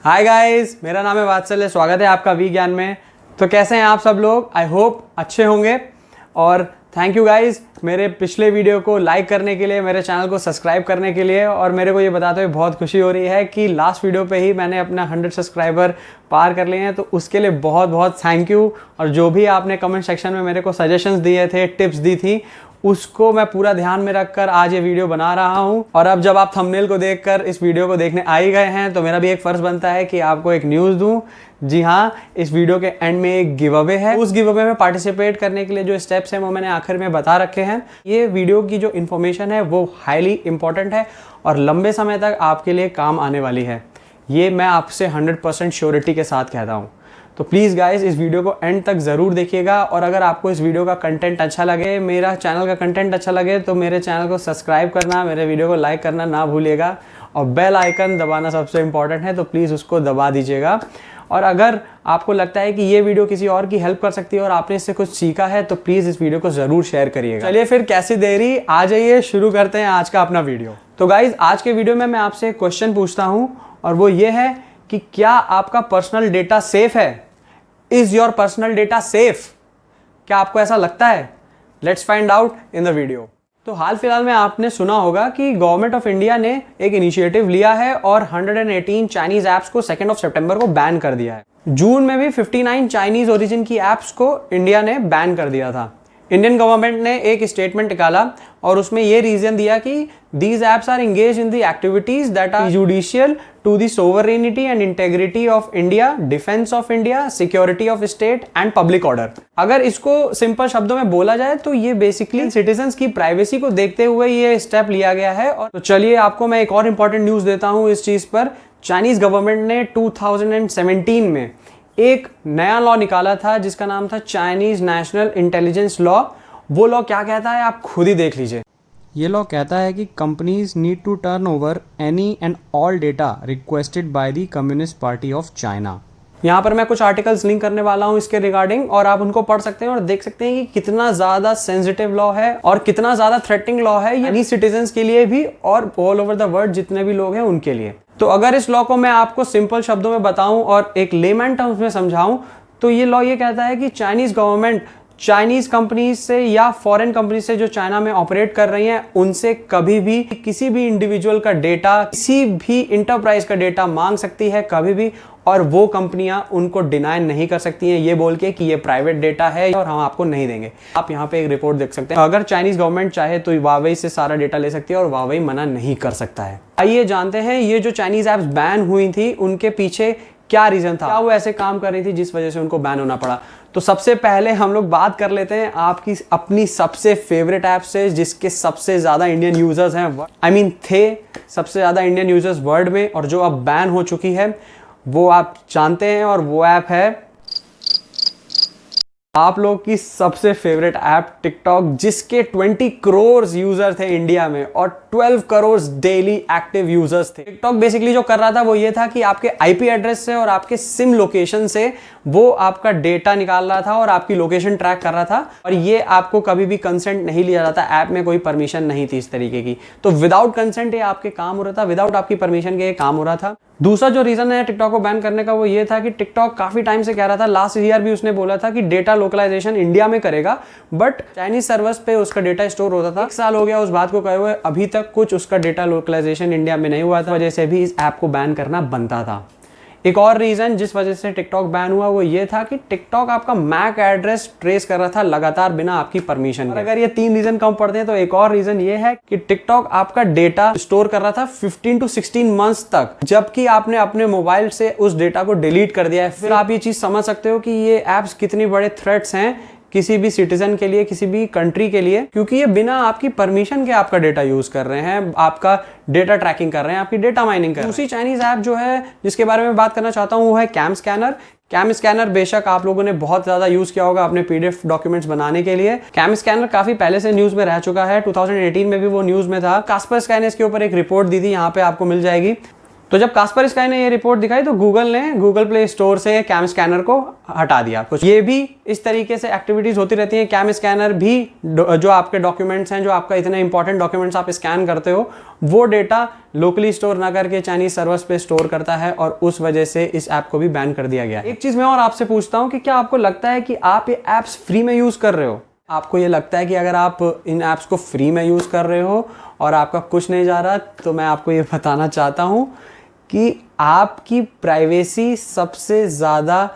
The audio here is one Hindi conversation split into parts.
हाय गाइस, मेरा नाम है वात्सल्य। स्वागत है आपका वी ज्ञान में। तो कैसे हैं आप सब लोग? आई होप अच्छे होंगे। और थैंक यू गाइस मेरे पिछले वीडियो को लाइक करने के लिए, मेरे चैनल को सब्सक्राइब करने के लिए। और मेरे को ये बताते हुए बहुत खुशी हो रही है कि लास्ट वीडियो पे ही मैंने अपना 100 सब्सक्राइबर पार कर लिए हैं। तो उसके लिए बहुत बहुत थैंक यू। और जो भी आपने कमेंट सेक्शन में मेरे को सजेशंस दिए थे, टिप्स दी थी, उसको मैं पूरा ध्यान में रखकर आज ये वीडियो बना रहा हूं। और अब जब आप थंबनेल को देखकर इस वीडियो को देखने आ ही गए हैं, तो मेरा भी एक फर्ज बनता है कि आपको एक न्यूज़ दूं। जी हाँ, इस वीडियो के एंड में एक गिव अवे है। उस गिव अवे में पार्टिसिपेट करने के लिए जो स्टेप्स हैं वो मैंने आखिर में बता रखे हैं। ये वीडियो की जो इन्फॉर्मेशन है वो हाईली इंपॉर्टेंट है और लंबे समय तक आपके लिए काम आने वाली है। ये मैं आपसे 100% श्योरिटी के साथ कहता हूँ। तो प्लीज़ गाइस इस वीडियो को एंड तक ज़रूर देखिएगा। और अगर आपको इस वीडियो का कंटेंट अच्छा लगे, मेरा चैनल का कंटेंट अच्छा लगे, तो मेरे चैनल को सब्सक्राइब करना, मेरे वीडियो को लाइक करना ना भूलिएगा। और बेल आइकन दबाना सबसे इंपॉर्टेंट है, तो प्लीज़ उसको दबा दीजिएगा। और अगर आपको लगता है कि ये वीडियो किसी और की हेल्प कर सकती है और आपने इससे कुछ सीखा है, तो प्लीज़ इस वीडियो को ज़रूर शेयर करिएगा। चलिए फिर कैसी देरी, आ जाइए शुरू करते हैं आज का अपना वीडियो। तो गाइज आज के वीडियो में मैं आपसे एक क्वेश्चन पूछता हूँ, और वो ये है कि क्या आपका पर्सनल डेटा सेफ है? Is your personal data safe? क्या आपको ऐसा लगता है? Let's find out in the video. तो हाल फिलहाल में आपने सुना होगा कि गवर्नमेंट ऑफ इंडिया ने एक इनिशिएटिव लिया है और 118 चाइनीज ऐप्स को 2 सितंबर को बैन कर दिया है। जून में भी 59 चाइनीज ओरिजिन की ऐप्स को इंडिया ने बैन कर दिया था। इंडियन गवर्नमेंट ने एक स्टेटमेंट निकाला और उसमें यह रीजन दिया कि these apps are engage in the activities that are judicial to the sovereignty and integrity of India, defence of India, security of state and public order. अगर इसको सिंपल शब्दों में बोला जाए तो ये बेसिकली सिटीजन्स की प्राइवेसी को देखते हुए ये स्टेप लिया गया है। और तो चलिए आपको मैं एक और इंपॉर्टेंट न्यूज देता हूं इस चीज पर। चाइनीज गवर्नमेंट ने 2017 में एक नया लॉ निकाला था जिसका नाम था चाइनीज नेशनल इंटेलिजेंस लॉ। वो लॉ क्या कहता है आप खुद ही देख लीजिए। ये लॉ कहता है कि companies need to turn over any and all data requested by the Communist Party of China. यहाँ पर मैं कुछ आर्टिकल्स लिंक करने वाला हूँ इसके रिगार्डिंग, और आप उनको पढ़ सकते हैं और देख सकते हैं कि कितना ज्यादा सेंसिटिव लॉ है और कितना ज्यादा थ्रेटनिंग लॉ है यानी सिटीजन्स के लिए भी और ऑल ओवर द वर्ल्ड जितने भी लोग हैं उनके लिए। तो अगर इस लॉ को मैं आपको सिंपल शब्दों में बताऊं और एक लेमैन टर्म्स में समझाऊं, तो ये लॉ ये कहता है कि चाइनीज गवर्नमेंट चाइनीज कंपनीज से या फॉरेन कंपनी से जो चाइना में ऑपरेट कर रही हैं उनसे कभी भी किसी भी इंडिविजुअल का डेटा, किसी भी इंटरप्राइज का डेटा मांग सकती है कभी भी, और वो कंपनियां उनको डिनाई नहीं कर सकती हैं ये बोल के कि ये प्राइवेट डेटा है और हम आपको नहीं देंगे। आप यहाँ पे एक रिपोर्ट देख सकते हैं। अगर चाइनीज गवर्नमेंट चाहे तो वावेई से सारा डेटा ले सकती है और वावेई मना नहीं कर सकता है। आइए जानते हैं ये जो चाइनीज ऐप्स बैन हुई थी उनके पीछे क्या रीजन था, क्या वो ऐसे काम कर रही थी जिस वजह से उनको बैन होना पड़ा। तो सबसे पहले हम लोग बात कर लेते हैं आपकी अपनी सबसे फेवरेट ऐप से जिसके सबसे ज्यादा इंडियन यूजर्स हैं, थे सबसे ज्यादा इंडियन यूजर्स वर्ल्ड में, और जो अब बैन हो चुकी है वो आप जानते हैं। और वो ऐप है आप लोग की सबसे फेवरेट ऐप टिकटॉक, जिसके 20 करोड़ यूजर थे इंडिया में और 12 करोड़ डेली एक्टिव यूजर्स थे। टिकटॉक बेसिकली जो कर रहा था वो ये था कि आपके आईपी एड्रेस से और आपके सिम लोकेशन से वो आपका डेटा निकाल रहा था और आपकी लोकेशन ट्रैक कर रहा था। और ये आपको कभी भी कंसेंट नहीं लिया जाता, ऐप में कोई परमिशन नहीं थी इस तरीके की। तो विदाउट कंसेंट ये आपके काम हो रहा था, विदाउट आपकी परमिशन के ये काम हो रहा था। दूसरा जो रीजन है टिकटॉक को बैन करने का वो ये था कि टिकटॉक काफी टाइम से कह रहा था, लास्ट ईयर भी उसने बोला था कि डेटा लोकलाइजेशन इंडिया में करेगा, बट चाइनीज सर्वर्स पे उसका डेटा स्टोर होता था। 1 साल हो गया उस बात को कहे हुए, अभी तक कुछ उसका डेटा लोकलाइजेशन इंडिया में नहीं हुआ था, वजह से भी इस ऐप को बैन करना बनता था। एक और रीजन जिस वजह से टिकटॉक बैन हुआ वो ये था कि टिकटॉक आपका मैक एड्रेस ट्रेस कर रहा था लगातार बिना आपकी परमिशन के। अगर ये 3 रीजन कम पड़ते हैं तो एक और रीजन ये है कि टिकटॉक आपका डेटा स्टोर कर रहा था 15 to 16 मंथ्स तक, जबकि आपने अपने मोबाइल से उस डेटा को डिलीट कर दिया है। फिर आप ये चीज समझ सकते हो कि ये एप्स कितनी बड़े थ्रेट्स हैं किसी भी सिटीजन के लिए, किसी भी कंट्री के लिए, क्योंकि ये बिना आपकी परमिशन के आपका डेटा यूज कर रहे हैं, आपका डेटा ट्रैकिंग कर रहे हैं, आपकी डेटा माइनिंग कर रहे हैं। दूसरी चाइनीज ऐप जो है जिसके बारे में बात करना चाहता हूँ वो है कैम स्कैनर। कैम स्कैनर बेशक आप लोगों ने बहुत ज्यादा यूज किया होगा अपने पीडीएफ डॉक्यूमेंट्स बनाने के लिए। कैम स्कैनर काफी पहले से न्यूज में रह चुका है, 2018 में भी वो न्यूज में था। कास्पर स्काईनेट के ऊपर एक रिपोर्ट दी थी, यहाँ पे आपको मिल जाएगी। तो जब कास्परस्काई ने ये रिपोर्ट दिखाई तो गूगल ने गूगल प्ले स्टोर से कैम स्कैनर को हटा दिया। कुछ ये भी इस तरीके से एक्टिविटीज होती रहती हैं। कैम स्कैनर भी जो आपके डॉक्यूमेंट्स हैं, जो आपका इतने इंपॉर्टेंट डॉक्यूमेंट्स आप स्कैन करते हो, वो डेटा लोकली स्टोर ना करके चाइनीज सर्वर्स पे स्टोर करता है और उस वजह से इस ऐप को भी बैन कर दिया गया है। एक चीज मैं और आपसे पूछता हूँ कि क्या आपको लगता है कि आप ये ऐप्स फ्री में यूज कर रहे हो? आपको ये लगता है कि अगर आप इन ऐप्स को फ्री में यूज कर रहे हो और आपका कुछ नहीं जा रहा, तो मैं आपको ये बताना चाहता हूँ कि आपकी प्राइवेसी सबसे ज़्यादा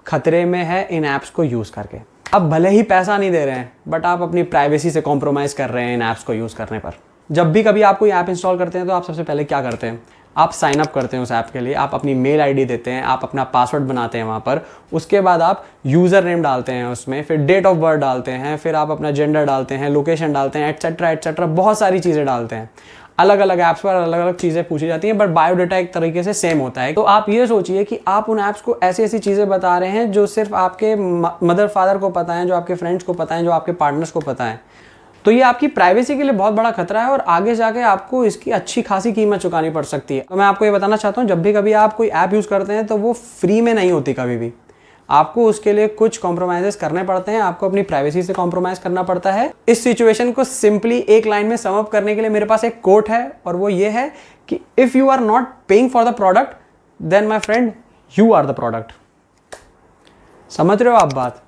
खतरे में है इन ऐप्स को यूज़ करके। आप भले ही पैसा नहीं दे रहे हैं, बट आप अपनी प्राइवेसी से कॉम्प्रोमाइज़ कर रहे हैं इन ऐप्स को यूज़ करने पर। जब भी कभी आप कोई ऐप इंस्टॉल करते हैं तो आप सबसे पहले क्या करते हैं? आप साइन अप करते हैं उस ऐप के लिए, आप अपनी मेल आईडी देते हैं, आप अपना पासवर्ड बनाते हैं वहाँ पर, उसके बाद आप यूज़र नेम डालते हैं उसमें, फिर डेट ऑफ बर्थ डालते हैं, फिर आप अपना जेंडर डालते हैं, लोकेशन डालते हैं, एटसेट्रा एटसेट्रा, बहुत सारी चीज़ें डालते हैं। अलग अलग ऐप्स पर अलग अलग चीज़ें पूछी जाती हैं, बट बायोडाटा एक तरीके से सेम होता है। तो आप ये सोचिए कि आप उन ऐप्स को ऐसी ऐसी चीज़ें बता रहे हैं जो सिर्फ आपके मदर फादर को पता है, जो आपके फ्रेंड्स को पता है, जो आपके पार्टनर्स को पता है। तो ये आपकी प्राइवेसी के लिए बहुत बड़ा खतरा है और आगे जाके आपको इसकी अच्छी खासी कीमत चुकानी पड़ सकती है। तो मैं आपको ये बताना चाहता हूँ, जब भी कभी आप कोई ऐप यूज़ करते हैं तो वो फ्री में नहीं होती कभी भी। आपको उसके लिए कुछ कॉम्प्रोमाइज़ करने पड़ते हैं, आपको अपनी प्राइवेसी से कॉम्प्रोमाइज़ करना पड़ता है। इस सिचुएशन को सिंपली एक लाइन में सम अप करने के लिए मेरे पास एक कोट है और वो ये है कि if you are not paying for the product then my friend you are the product. समझ रहे हो आप बात?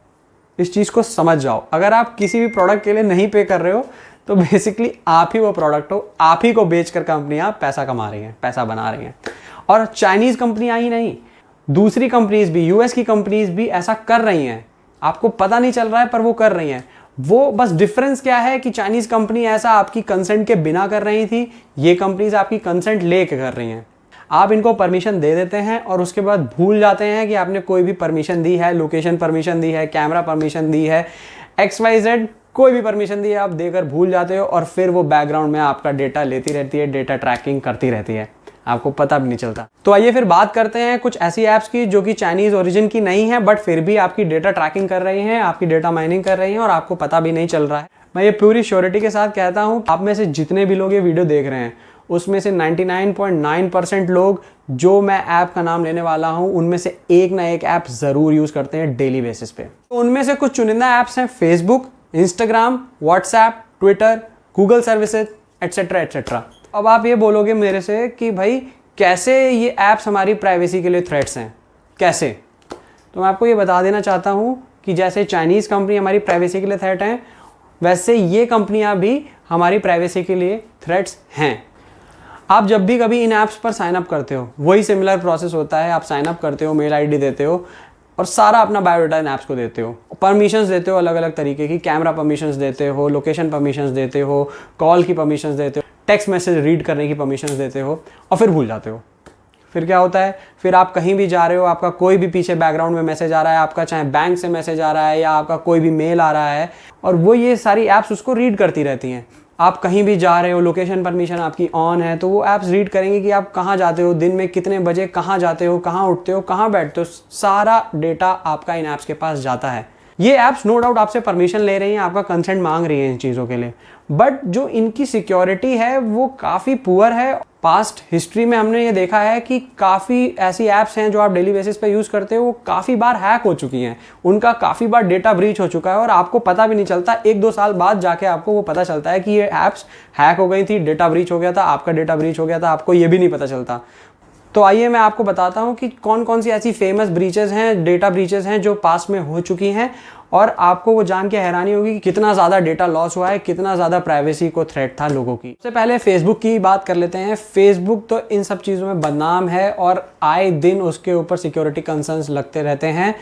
इस चीज़ को समझ जाओ। अगर आप किसी भी प्रोडक्ट के लिए नहीं पे कर रहे हो तो बेसिकली आप ही वो प्रोडक्ट हो, आप ही को बेचकर कंपनियां पैसा कमा रही हैं, पैसा बना रही हैं। और चाइनीज़ कंपनियां ही नहीं, दूसरी कंपनीज भी, यूएस की कंपनीज भी ऐसा कर रही हैं। आपको पता नहीं चल रहा है पर वो कर रही हैं। वो बस डिफरेंस क्या है कि चाइनीज़ कंपनी ऐसा आपकी कंसेंट के बिना कर रही थी, ये कंपनीज आपकी कंसेंट लेके कर रही हैं। आप इनको परमिशन दे देते हैं और उसके बाद भूल जाते हैं कि आपने कोई भी परमिशन दी है, लोकेशन परमिशन दी है, कैमरा परमिशन दी है, XYZ कोई भी परमिशन दी है आप देकर भूल जाते हो और फिर वो बैकग्राउंड में आपका डेटा लेती रहती है, डेटा ट्रैकिंग करती रहती है, आपको पता भी नहीं चलता। तो आइए फिर बात करते हैं कुछ ऐसी ऐप्स की जो कि चाइनीज़ ओरिजिन की नहीं है बट फिर भी आपकी डेटा ट्रैकिंग कर रही हैं, आपकी डेटा माइनिंग कर रही हैं और आपको पता भी नहीं चल रहा है। मैं ये पूरी श्योरिटी के साथ कहता हूँ, आप में से जितने भी लोग ये वीडियो देख रहे हैं उसमें से 99.9% लोग, जो मैं ऐप का नाम लेने वाला हूं, उनमें से एक ना एक ऐप जरूर यूज करते हैं डेली बेसिस पे। तो उनमें से कुछ चुनिंदा ऐप्स हैं Facebook, Instagram, WhatsApp, Twitter, Google services etcetera etcetera. अब आप ये बोलोगे मेरे से कि भाई कैसे ये ऐप्स हमारी प्राइवेसी के लिए थ्रेट्स हैं, कैसे? तो मैं आपको ये बता देना चाहता हूँ कि जैसे चाइनीज़ कंपनी हमारी प्राइवेसी के लिए थ्रेट हैं, वैसे ये कंपनियाँ भी हमारी प्राइवेसी के लिए थ्रेट्स हैं। आप जब भी कभी इन ऐप्स पर साइन अप करते हो, वही सिमिलर प्रोसेस होता है। आप साइन अप करते हो, मेल आईडी देते हो और सारा अपना बायोडाटा इन ऐप्स को देते हो, परमिशंस देते हो अलग अलग तरीके की, कैमरा परमिशंस देते हो, लोकेशन परमिशंस देते हो, कॉल की परमिशंस देते हो, टेक्स्ट मैसेज रीड करने की परमिशंस देते हो और फिर भूल जाते हो। फिर क्या होता है, फिर आप कहीं भी जा रहे हो, आपका कोई भी पीछे बैकग्राउंड में मैसेज आ रहा है, आपका चाहे बैंक से मैसेज आ रहा है या आपका कोई भी मेल आ रहा है और वो ये सारी ऐप्स उसको रीड करती रहती हैं। आप कहीं भी जा रहे हो, लोकेशन परमिशन आपकी ऑन है, तो वो ऐप्स रीड करेंगे कि आप कहाँ जाते हो, दिन में कितने बजे कहाँ जाते हो, कहाँ उठते हो, कहाँ बैठते हो, सारा डेटा आपका इन ऐप्स के पास जाता है। ये ऐप्स नो डाउट आपसे परमिशन ले रही हैं, आपका कंसेंट मांग रही हैं इन चीज़ों के लिए, बट जो इनकी सिक्योरिटी है वो काफ़ी पुअर है। पास्ट हिस्ट्री में हमने ये देखा है कि काफ़ी ऐसी ऐप्स हैं जो आप डेली बेसिस पे यूज़ करते हो, वो काफ़ी बार हैक हो चुकी हैं, उनका काफ़ी बार डेटा ब्रीच हो चुका है और आपको पता भी नहीं चलता। 1-2 साल बाद जाके आपको वो पता चलता है कि ये ऐप्स हैक हो गई थी, डेटा ब्रीच हो गया था, आपका डेटा ब्रीच हो गया था, आपको ये भी नहीं पता चलता। तो आइए मैं आपको बताता हूँ कि कौन कौन सी ऐसी फेमस ब्रीचेस हैं, डेटा ब्रीचेस हैं जो पास्ट में हो चुकी हैं और आपको वो जान के हैरानी होगी कि कितना ज़्यादा डेटा लॉस हुआ है, कितना ज़्यादा प्राइवेसी को थ्रेट था लोगों की। सबसे पहले फेसबुक की बात कर लेते हैं। फेसबुक तो इन सब चीज़ों में बदनाम है और आए दिन उसके ऊपर सिक्योरिटी कंसर्न्स लगते रहते हैं।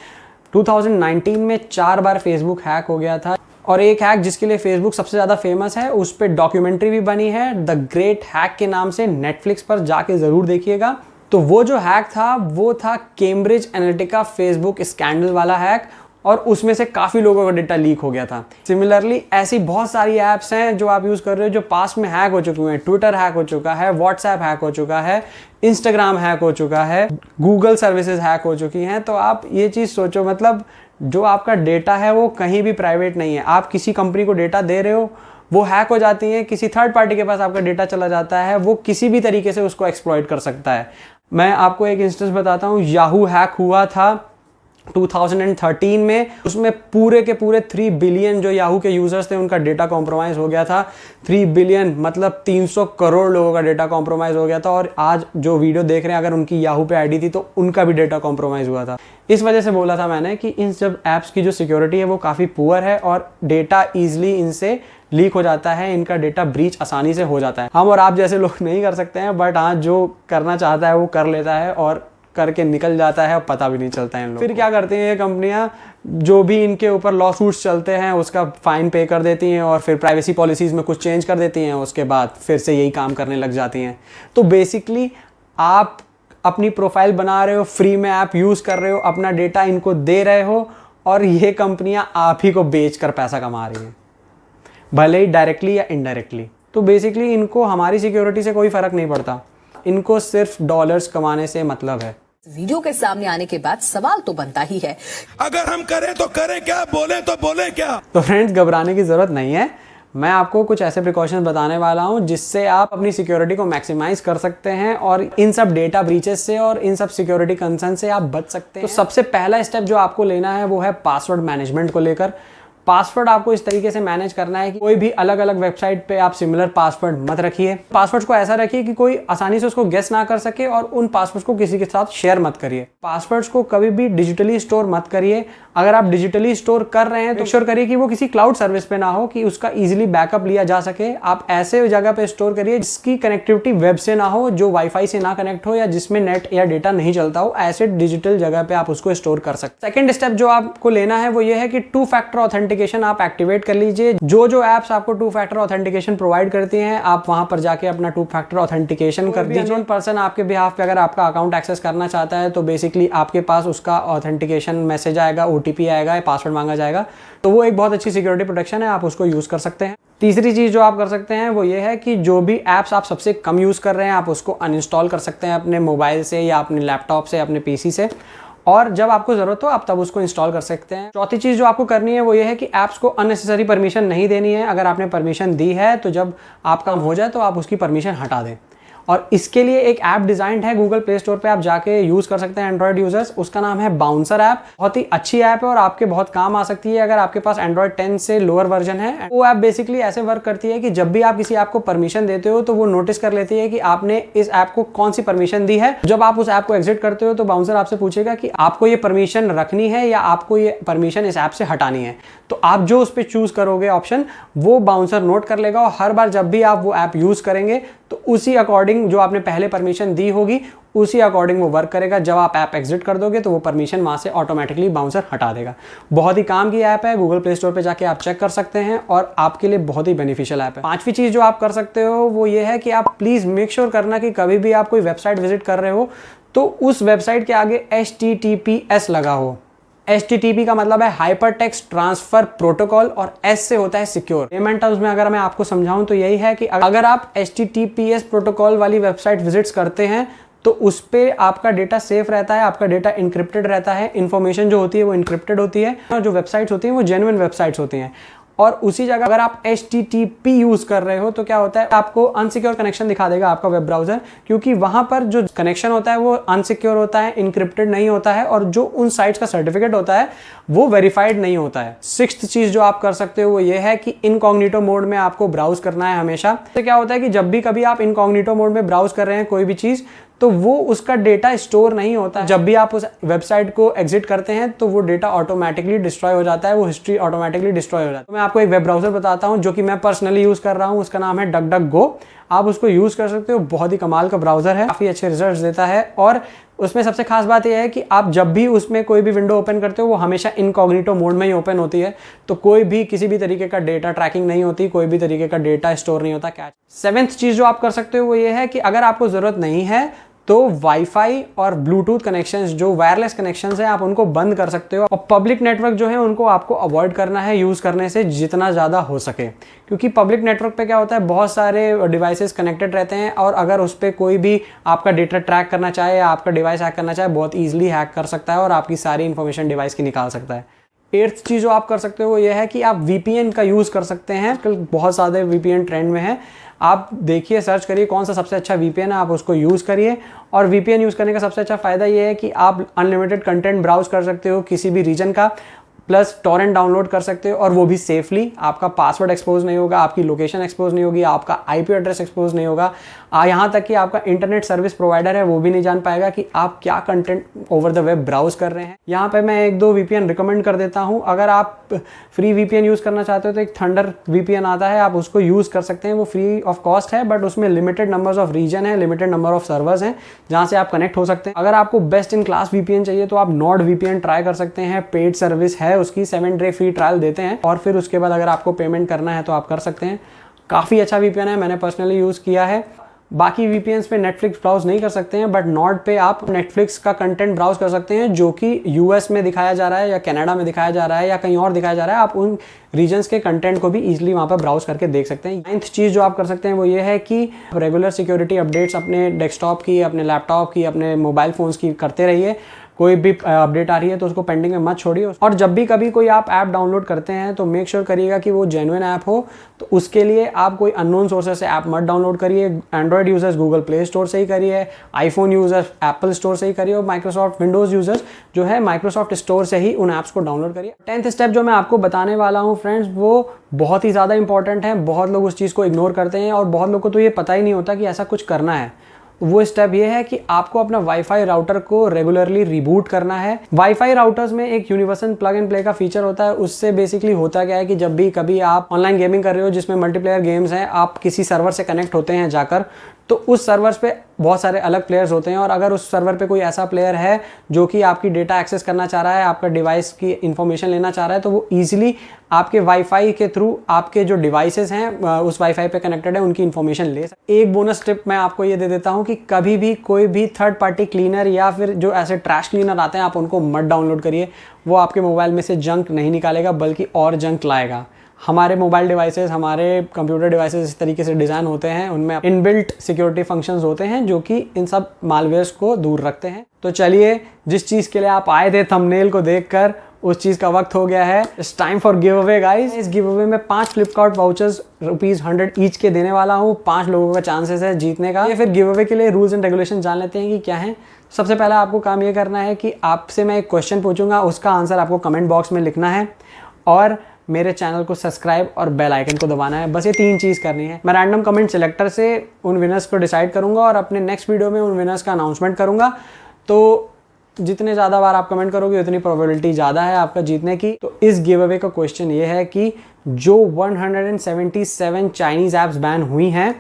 2019 में 4 बार फेसबुक हैक हो गया था और एक हैक जिसके लिए फेसबुक सबसे ज़्यादा फेमस है, उस पर डॉक्यूमेंट्री भी बनी है द ग्रेट हैक के नाम से, नेटफ्लिक्स पर जाके ज़रूर देखिएगा। तो वो जो हैक था वो था कैम्ब्रिज एनालिटिका फेसबुक स्कैंडल वाला हैक और उसमें से काफ़ी लोगों का डेटा लीक हो गया था। सिमिलरली ऐसी बहुत सारी ऐप्स हैं जो आप यूज़ कर रहे हो जो पास्ट में हैक हो चुकी हैं। ट्विटर हैक हो चुका है, व्हाट्सएप हैक हो चुका है, इंस्टाग्राम हैक हो चुका है, गूगल सर्विसेज हैक हो चुकी हैं। तो आप ये चीज़ सोचो, मतलब जो आपका डेटा है वो कहीं भी प्राइवेट नहीं है। आप किसी कंपनी को डेटा दे रहे हो, वो हैक हो जाती हैं, किसी थर्ड पार्टी के पास आपका डेटा चला जाता है, वो किसी भी तरीके से उसको एक्सप्लॉइट कर सकता है। मैं आपको एक इंस्टेंस बताता हूँ, याहू हैक हुआ था 2013 में। उसमें पूरे के पूरे 3 बिलियन जो याहू के यूजर्स थे उनका डेटा कॉम्प्रोमाइज़ हो गया था। 3 बिलियन मतलब 300 करोड़ लोगों का डेटा कॉम्प्रोमाइज़ हो गया था। और आज जो वीडियो देख रहे हैं, अगर उनकी याहू पे आईडी थी तो उनका भी डेटा कॉम्प्रोमाइज़ हुआ था। इस वजह से बोला था मैंने कि इन सब ऐप्स की जो सिक्योरिटी है वो काफ़ी पुअर है और डेटा ईजिली इनसे लीक हो जाता है, इनका डेटा ब्रीच आसानी से हो जाता है। हम और आप जैसे लोग नहीं कर सकते हैं, बट हाँ जो करना चाहता है वो कर लेता है और करके निकल जाता है और पता भी नहीं चलता है इन लोगों को। फिर क्या करती हैं ये कंपनियां, जो भी इनके ऊपर लॉ सूट्स चलते हैं उसका फाइन पे कर देती हैं और फिर प्राइवेसी पॉलिसीज़ में कुछ चेंज कर देती हैं, उसके बाद फिर से यही काम करने लग जाती हैं। तो बेसिकली आप अपनी प्रोफाइल बना रहे हो, फ्री में ऐप यूज़ कर रहे हो, अपना डेटा इनको दे रहे हो और ये कंपनियां आप ही को बेच कर पैसा कमा रही हैं, भले ही डायरेक्टली या इनडायरेक्टली। तो बेसिकली इनको हमारी सिक्योरिटी से कोई फ़र्क नहीं पड़ता, इनको सिर्फ डॉलर्स कमाने से मतलब है। वीडियो के सामने आने के बाद सवाल तो बनता ही है, अगर हम करें तो करें क्या, बोले तो बोले क्या। तो फ्रेंड्स घबराने की जरूरत नहीं है, मैं आपको कुछ ऐसे प्रिकॉशंस बताने वाला हूं जिससे आप अपनी सिक्योरिटी को मैक्सिमाइज कर सकते हैं और इन सब डेटा ब्रीचेस से और इन सब सिक्योरिटी कंसर्न से आप बच सकते हैं। तो सबसे पहला स्टेप जो आपको लेना है वो है पासवर्ड मैनेजमेंट को लेकर। पासवर्ड आपको इस तरीके से मैनेज करना है कि कोई भी अलग अलग वेबसाइट पे आप सिमिलर पासवर्ड मत रखिए। पासवर्ड्स को ऐसा रखिए कि कोई आसानी से उसको गेस ना कर सके और उन पासवर्ड्स को किसी के साथ शेयर मत करिए। पासवर्ड्स को कभी भी डिजिटली स्टोर मत करिए। अगर आप डिजिटली स्टोर कर रहे हैं तो श्योर करिए कि वो किसी क्लाउड सर्विस पे ना हो, कि उसका इजीली बैकअप लिया जा सके। आप ऐसे जगह पे स्टोर करिए जिसकी कनेक्टिविटी वेब से ना हो, जो वाईफाई से ना कनेक्ट हो या जिसमें नेट या डेटा नहीं चलता हो। ऐसे डिजिटल जगह पे आप उसको स्टोर कर सकते हैं। सेकंड स्टेप जो आपको लेना है वो ये है कि 2 फैक्टर ऑथेंटिकेशन आप एक्टिवेट कर लीजिए। जो एप्स आपको 2 फैक्टर ऑथेंटिकेशन प्रोवाइड करती हैं, आप वहां पर जाके अपना 2 फैक्टर ऑथेंटिकेशन कर दीजिए। अननोन पर्सन आपके बिहाफ पे अगर आपका अकाउंट एक्सेस करना चाहता है तो बेसिकली आपके पास उसका ऑथेंटिकेशन मैसेज आएगा, ओटीपी आएगा, पासवर्ड मांगा जाएगा। तो वो एक बहुत अच्छी सिक्योरिटी प्रोटेक्शन है, आप उसको यूज कर सकते हैं। तीसरी चीज जो आप कर सकते हैं वो ये है कि जो भी एप्स आप सबसे कम यूज कर रहे हैं आप उसको अनइंस्टॉल कर सकते हैं अपने मोबाइल से या अपने लैपटॉप से, अपने पीसी से, और जब आपको जरूरत हो आप तब उसको इंस्टॉल कर सकते हैं। चौथी चीज जो आपको करनी है वो ये है कि ऐप्स को अननेसेसरी परमिशन नहीं देनी है। अगर आपने परमिशन दी है तो जब आप काम हो जाए तो आप उसकी परमिशन हटा दें। और इसके लिए एक ऐप डिजाइंड है, गूगल प्ले स्टोर पे आप जाके यूज कर सकते हैं एंड्रॉइड यूजर्स। उसका नाम है बाउंसर ऐप। बहुत ही अच्छी ऐप है और आपके बहुत काम आ सकती है अगर आपके पास एंड्रॉइड 10 से लोअर वर्जन है। वो ऐप बेसिकली ऐसे वर्क करती है कि जब भी आप किसी ऐप को परमिशन देते हो तो वो नोटिस कर लेती है कि आपने इस ऐप को कौन सी परमिशन दी है। जब आप उस ऐप को एग्जिट करते हो तो बाउंसर आपसे पूछेगा कि आपको ये परमिशन रखनी है या आपको ये परमिशन इस ऐप से हटानी है। तो आप जो उस पर चूज करोगे ऑप्शन, वो बाउंसर नोट कर लेगा और हर बार जब भी आप वो ऐप यूज करेंगे तो उसी अकॉर्डिंग जो आपने पहले परमिशन दी होगी उसी अकॉर्डिंग वो वर्क करेगा। जब आप ऐप एग्जिट कर दोगे तो वो परमिशन वहां से ऑटोमेटिकली बाउंसर हटा देगा। बहुत ही काम की ऐप है, गूगल प्ले स्टोर पे जाके आप चेक कर सकते हैं और आपके लिए बहुत ही बेनिफिशियल ऐप है। पांचवी चीज जो आप कर सकते हो वो ये है कि आप प्लीज मेक श्योर करना कि कभी भी आप कोई वेबसाइट विजिट कर रहे हो तो उस वेबसाइट के आगे HTTPS लगा हो। HTTP का मतलब है हाइपर टेक्स्ट ट्रांसफर प्रोटोकॉल और S से होता है सिक्योर। लेमन टर्म्स में अगर मैं आपको समझाऊं तो यही है कि अगर आप HTTPS प्रोटोकॉल वाली वेबसाइट विजिट्स करते हैं तो उस पर आपका डेटा सेफ रहता है, आपका डेटा इनक्रिप्टेड रहता है, इन्फॉर्मेशन जो होती है वो इनक्रिप्टेड होती है और जो वेबसाइट्स होती हैं वो जेन्युइन वेबसाइट्स होती हैं। और उसी जगह अगर आप HTTP यूज कर रहे हो तो क्या होता है, आपको अनसिक्योर कनेक्शन दिखा देगा आपका वेब ब्राउजर, क्योंकि वहां पर जो कनेक्शन होता है वो अनसिक्योर होता है, इनक्रिप्टेड नहीं होता है और जो उन साइट्स का सर्टिफिकेट होता है वो वेरीफाइड नहीं होता है। सिक्स्थ चीज जो आप कर सकते हो वो ये है कि इनकॉग्निटो मोड में आपको ब्राउज करना है हमेशा। तो क्या होता है कि जब भी कभी आप इनकॉग्निटो मोड में ब्राउज कर रहे हैं कोई भी चीज तो वो उसका डेटा स्टोर नहीं होता है। जब भी आप उस वेबसाइट को एग्जिट करते हैं तो वो डेटा ऑटोमेटिकली डिस्ट्रॉय हो जाता है, वो हिस्ट्री ऑटोमेटिकली डिस्ट्रॉय हो जाता है। तो मैं आपको एक वेब ब्राउजर बताता हूं जो कि मैं पर्सनली यूज कर रहा हूं, उसका नाम है DuckDuckGo। आप उसको यूज कर सकते हो, बहुत ही कमाल का ब्राउजर है, काफी अच्छे रिजल्ट्स देता है। और उसमें सबसे खास बात यह है कि आप जब भी उसमें कोई भी विंडो ओपन करते हो वो हमेशा इनकॉग्निटो मोड में ही ओपन होती है, तो कोई भी किसी भी तरीके का डेटा ट्रैकिंग नहीं होती, कोई भी तरीके का डेटा स्टोर नहीं होता। कैच सेवेंथ चीज जो आप कर सकते हो वो ये है कि अगर आपको जरूरत नहीं है तो वाईफाई और ब्लूटूथ कनेक्शंस, जो वायरलेस कनेक्शंस हैं, आप उनको बंद कर सकते हो। और पब्लिक नेटवर्क जो है उनको आपको अवॉइड करना है यूज करने से जितना ज़्यादा हो सके, क्योंकि पब्लिक नेटवर्क पे क्या होता है, बहुत सारे डिवाइसेस कनेक्टेड रहते हैं और अगर उस पर कोई भी आपका डेटा ट्रैक करना चाहे या आपका डिवाइस हैक करना चाहे बहुत ईजिली हैक कर सकता है और आपकी सारी इन्फॉर्मेशन डिवाइस की निकाल सकता है। एट्थ चीज़ जो आप कर सकते हो वो ये है कि आप VPN का यूज़ कर सकते हैं। आजकल बहुत ज़्यादा VPN ट्रेंड में है, आप देखिए, सर्च करिए कौन सा सबसे अच्छा VPN है, आप उसको यूज़ करिए। और VPN यूज़ करने का सबसे अच्छा फ़ायदा ये है कि आप अनलिमिटेड कंटेंट ब्राउज कर सकते हो किसी भी रीजन का, प्लस टॉरेंट डाउनलोड कर सकते हो, और वो भी सेफली। आपका पासवर्ड एक्सपोज नहीं होगा, आपकी लोकेशन एक्सपोज नहीं होगी, आपका IP एड्रेस एक्सपोज नहीं होगा, यहाँ तक कि आपका इंटरनेट सर्विस प्रोवाइडर है वो भी नहीं जान पाएगा कि आप क्या content over the web browse कर रहे हैं। यहाँ पे मैं 1-2 VPN रिकमेंड कर देता हूँ। अगर आप फ्री VPN यूज़ करना चाहते हो तो एक थंडर VPN आता है, आप उसको यूज़ कर सकते हैं। वो फ्री ऑफ कॉस्ट है, बट उसमें लिमिटेड नंबर्स ऑफ रीजन है, लिमिटेड नंबर ऑफ सर्वर्स हैं जहाँ से आप कनेक्ट हो सकते हैं। अगर आपको बेस्ट इन क्लास VPN चाहिए तो आप NordVPN ट्राई कर सकते हैं। पेड सर्विस है उसकी, 7 डे फ्री ट्रायल देते हैं, और फिर उसके बाद अगर आपको पेमेंट करना है तो आप कर सकते हैं। काफ़ी अच्छा VPN है, मैंने पर्सनली यूज़ किया है। बाकी VPNs पे नेटफ्लिक्स ब्राउज नहीं कर सकते हैं, बट नॉर्ड पे आप नेटफ्लिक्स का कंटेंट ब्राउज कर सकते हैं जो कि US में दिखाया जा रहा है या कनाडा में दिखाया जा रहा है या कहीं और दिखाया जा रहा है। आप उन रीजन्स के कंटेंट को भी इजीली वहाँ पर ब्राउज करके देख सकते हैं। 9th चीज़ जो आप कर सकते हैं वो ये है कि रेगुलर सिक्योरिटी अपडेट्स अपने डेस्कटॉप की, अपने लैपटॉप की, अपने मोबाइल फ़ोन्स की करते रहिए। कोई भी अपडेट आ रही है तो उसको पेंडिंग में मत छोड़िए। और जब भी कभी कोई आप ऐप डाउनलोड करते हैं तो मेक श्योर करिएगा कि वो जेन्युइन ऐप हो। तो उसके लिए आप कोई अननोन सोर्सेस से ऐप मत डाउनलोड करिए। Android users Google play store से ही करिए, आईफोन यूजर्स एप्पल स्टोर से ही करिए, और माइक्रोसॉफ्ट विंडोज़ यूजर्स जो है माइक्रोसॉफ्ट स्टोर से ही उन ऐप्स को डाउनलोड करिए। 10th स्टेप जो मैं आपको बताने वाला हूँ फ्रेंड्स, वो बहुत ही ज़्यादा इंपॉर्टेंट है। बहुत लोग उस चीज़ को इग्नोर करते हैं और बहुत लोग को तो ये पता ही नहीं होता कि ऐसा कुछ करना है। वो स्टेप ये है कि आपको अपना वाईफाई राउटर को रेगुलरली रिबूट करना है। वाईफाई राउटर्स में एक यूनिवर्सल प्लग एंड प्ले का फीचर होता है। उससे बेसिकली होता क्या है कि जब भी कभी आप ऑनलाइन गेमिंग कर रहे हो जिसमें मल्टीप्लेयर गेम्स हैं, आप किसी सर्वर से कनेक्ट होते हैं जाकर, तो उस सर्वर्स पे बहुत सारे अलग प्लेयर्स होते हैं, और अगर उस सर्वर पे कोई ऐसा प्लेयर है जो कि आपकी डेटा एक्सेस करना चाह रहा है, आपका डिवाइस की इंफॉर्मेशन लेना चाह रहा है, तो वो ईजिली आपके वाईफाई के थ्रू आपके जो डिवाइसेस हैं उस वाईफाई पे कनेक्टेड है उनकी इंफॉर्मेशन ले सकते। एक बोनस टिप मैं आपको ये दे देता हूँ कि कभी भी कोई भी थर्ड पार्टी क्लीनर या फिर जो ऐसे ट्रैश क्लीनर आते हैं आप उनको मत डाउनलोड करिए। वो आपके मोबाइल में से जंक नहीं निकालेगा बल्कि और जंक लाएगा। हमारे मोबाइल डिवाइसेस, हमारे कंप्यूटर डिवाइसेस इस तरीके से डिज़ाइन होते हैं, उनमें इनबिल्ट सिक्योरिटी फंक्शंस होते हैं जो कि इन सब मालवेयर्स को दूर रखते हैं। तो चलिए, जिस चीज़ के लिए आप आए थे थंबनेल को देखकर, उस चीज़ का वक्त हो गया है। It's time for give away guys. इस गिव अवे में 5 फ्लिपकार्ट वाउचर्स ₹100 ईच के देने वाला हूँ। 5 लोगों का चांसेस है जीतने का। ये फिर गिव अवे के लिए रूल्स एंड रेगुलेशन जान लेते हैं कि क्या है। सबसे पहला आपको काम ये करना है कि आपसे मैं एक क्वेश्चन पूछूंगा, उसका आंसर आपको कमेंट बॉक्स में लिखना है, और मेरे चैनल को सब्सक्राइब और बेल आइकन को दबाना है। बस ये 3 चीज़ करनी है। मैं रैंडम कमेंट सिलेक्टर से उन विनर्स को डिसाइड करूंगा और अपने नेक्स्ट वीडियो में उन विनर्स का अनाउंसमेंट करूंगा। तो जितने ज़्यादा बार आप कमेंट करोगे उतनी प्रोबेबिलिटी ज़्यादा है आपका जीतने की। तो इस गिव अवे का क्वेश्चन ये है कि जो 177 चाइनीज़ ऐप्स बैन हुई हैं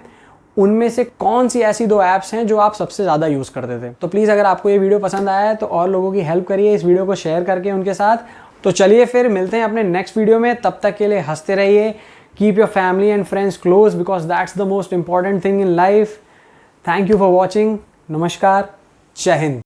उनमें से कौन सी ऐसी 2 ऐप्स हैं जो आप सबसे ज़्यादा यूज़ करते थे। तो प्लीज़ अगर आपको ये वीडियो पसंद आया है तो और लोगों की हेल्प करिए, इस वीडियो को शेयर करके उनके साथ। तो चलिए फिर मिलते हैं अपने नेक्स्ट वीडियो में। तब तक के लिए हंसते रहिए। Keep your family and friends close because that's the most important thing in life. Thank you for watching. नमस्कार, जय हिंद।